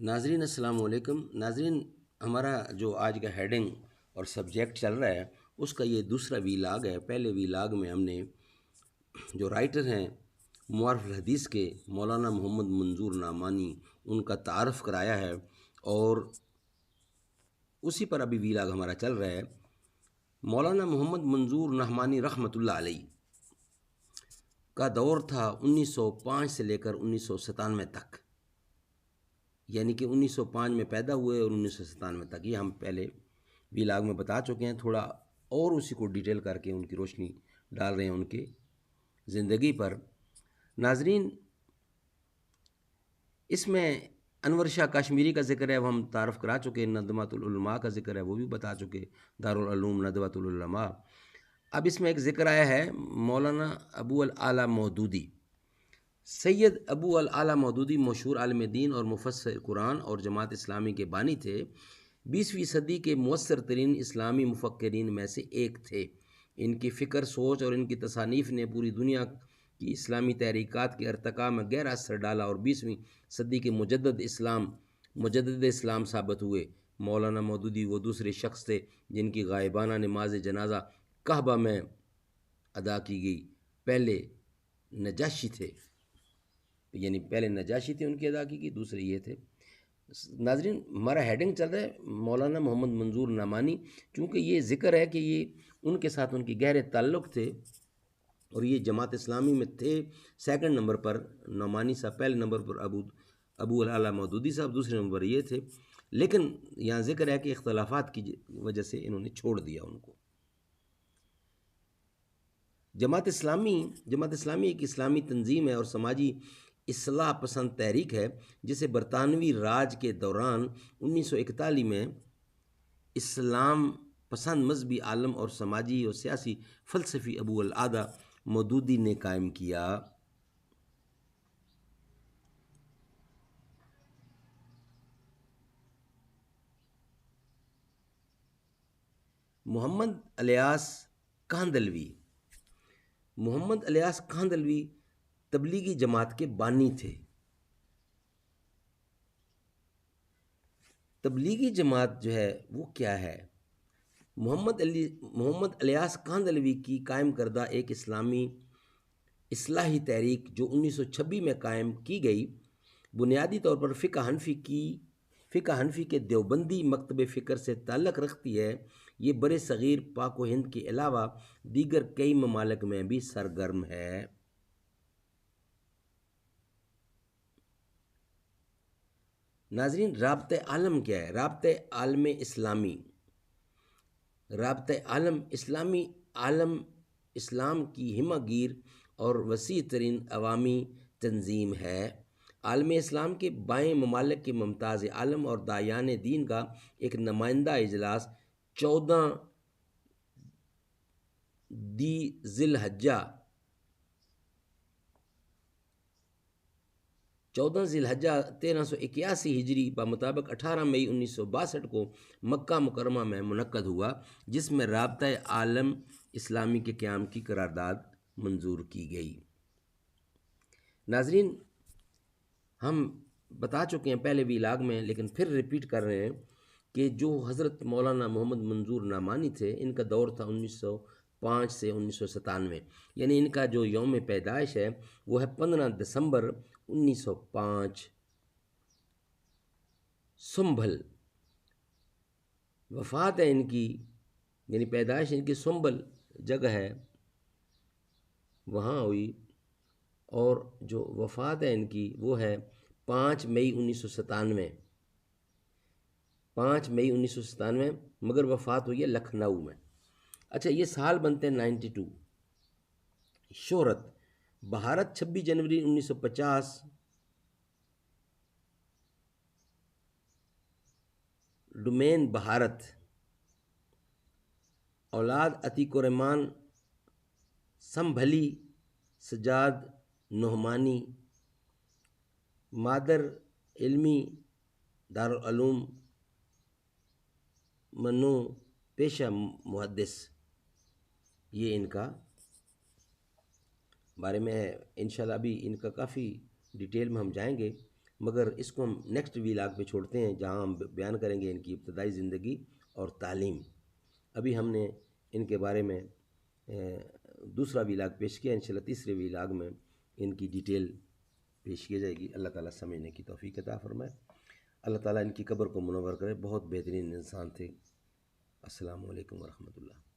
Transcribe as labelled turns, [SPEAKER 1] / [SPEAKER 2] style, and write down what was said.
[SPEAKER 1] ناظرین السلام علیکم۔ ناظرین، ہمارا جو آج کا ہیڈنگ اور سبجیکٹ چل رہا ہے اس کا یہ دوسرا ویلاگ ہے۔ پہلے ویلاگ میں ہم نے جو رائٹر ہیں معارف الحدیث کے مولانا محمد منظور نعمانی ان کا تعارف کرایا ہے، اور اسی پر ابھی ویلاگ ہمارا چل رہا ہے۔ مولانا محمد منظور نعمانی رحمۃ اللہ علیہ کا دور تھا 1905 سے لے کر 1997 تک، یعنی کہ 1905 میں پیدا ہوئے اور 1997 تک، یہ ہم پہلے ویلاگ میں بتا چکے ہیں۔ تھوڑا اور اسی کو ڈیٹیل کر کے ان کی روشنی ڈال رہے ہیں ان کے زندگی پر۔ ناظرین، اس میں انور شاہ کشمیری کا ذکر ہے، وہ ہم تعارف کرا چکے۔ ندوۃ العلماء کا ذکر ہے، وہ بھی بتا چکے، دارالعلوم ندوۃ العلماء۔ اب اس میں ایک ذکر آیا ہے مولانا ابو الاعلیٰ مودودی۔ سید ابو الاعلیٰ مودودی مشہور عالم دین اور مفسر قرآن اور جماعت اسلامی کے بانی تھے۔ 20ویں صدی کے مؤثر ترین اسلامی مفکرین میں سے ایک تھے۔ ان کی فکر، سوچ اور ان کی تصانیف نے پوری دنیا کی اسلامی تحریکات کے ارتقاء میں گہرا اثر ڈالا اور 20ویں صدی کے مجدد اسلام ثابت ہوئے۔ مولانا مودودی وہ دوسرے شخص تھے جن کی غائبانہ نماز جنازہ کعبہ میں ادا کی گئی۔ پہلے نجاشی تھے ان کی ادا کی، دوسرے یہ تھے۔ ناظرین، ہمارا ہیڈنگ چل رہا ہے مولانا محمد منظور نعمانی، چونکہ یہ ذکر ہے کہ یہ ان کے ساتھ ان کی گہرے تعلق تھے، اور یہ جماعت اسلامی میں تھے سیکنڈ نمبر پر نعمانی صاحب، پہلے نمبر پر ابو الاعلیٰ مودودی صاحب، دوسرے نمبر پر یہ تھے۔ لیکن یہاں ذکر ہے کہ اختلافات کی وجہ سے انہوں نے چھوڑ دیا ان کو۔ جماعت اسلامی ایک اسلامی تنظیم ہے اور سماجی اصلاح پسند تحریک ہے، جسے برطانوی راج کے دوران 1941 میں اسلام پسند مذہبی عالم اور سماجی اور سیاسی فلسفی ابو الاعلیٰ مودودی نے قائم کیا۔ محمد الیاس کاندلوی تبلیغی جماعت کے بانی تھے۔ تبلیغی جماعت جو ہے وہ کیا ہے؟ محمد الیاس کاندلوی کی قائم کردہ ایک اسلامی اصلاحی تحریک جو 1926 میں قائم کی گئی، بنیادی طور پر فقہ حنفی کے دیوبندی مکتب فکر سے تعلق رکھتی ہے۔ یہ برِ صغیر، پاک و ہند کے علاوہ دیگر کئی ممالک میں بھی سرگرم ہے۔ ناظرین، رابطہ عالم کیا ہے؟ رابطہ عالم اسلام کی ہمہ گیر اور وسیع ترین عوامی تنظیم ہے۔ عالم اسلام کے بائیں ممالک کے ممتاز عالم اور داعیان دین کا ایک نمائندہ اجلاس 14 ذی الحجہ 1381 ہجری بمطابق 18 مئی 1962 کو مکہ مکرمہ میں منعقد ہوا، جس میں رابطہ عالم اسلامی کے قیام کی قرارداد منظور کی گئی۔ ناظرین، ہم بتا چکے ہیں پہلے ویلاگ میں، لیکن پھر ریپیٹ کر رہے ہیں کہ جو حضرت مولانا محمد منظور نعمانی تھے، ان کا دور تھا 1905 سے 1997، یعنی ان کا جو یوم پیدائش ہے وہ ہے 15 دسمبر 1905 سنبھل۔ وفات ہے ان کی، یعنی پیدائش ان کی سنبھل جگہ ہے وہاں ہوئی، اور جو وفات ہے ان کی وہ ہے 5 مئی 1997، مگر وفات ہوئی ہے لکھنؤ میں۔ اچھا، یہ سال بنتے ہیں 92۔ شہرت: بھارت 26 جنوری 1950، ڈومین بھارت۔ اولاد: عتیق الرحمن سنبھلی، سجاد نعمانی۔ مادر: علمی، دارالعلوم منو، پیشہ محدث۔ یہ ان کا بارے میں ہے، انشاءاللہ ابھی ان کا کافی ڈیٹیل میں ہم جائیں گے۔ مگر اس کو ہم نیکسٹ ویلاگ پہ چھوڑتے ہیں، جہاں ہم بیان کریں گے ان کی ابتدائی زندگی اور تعلیم۔ ابھی ہم نے ان کے بارے میں دوسرا ویلاگ پیش کیا، انشاءاللہ تیسرے ویلاگ میں ان کی ڈیٹیل پیش کی جائے گی۔ اللہ تعالیٰ سمجھنے کی توفیق عطا فرمائے، اللہ تعالیٰ ان کی قبر کو منور کرے، بہت بہترین انسان تھے۔ السلام علیکم ورحمۃ اللہ۔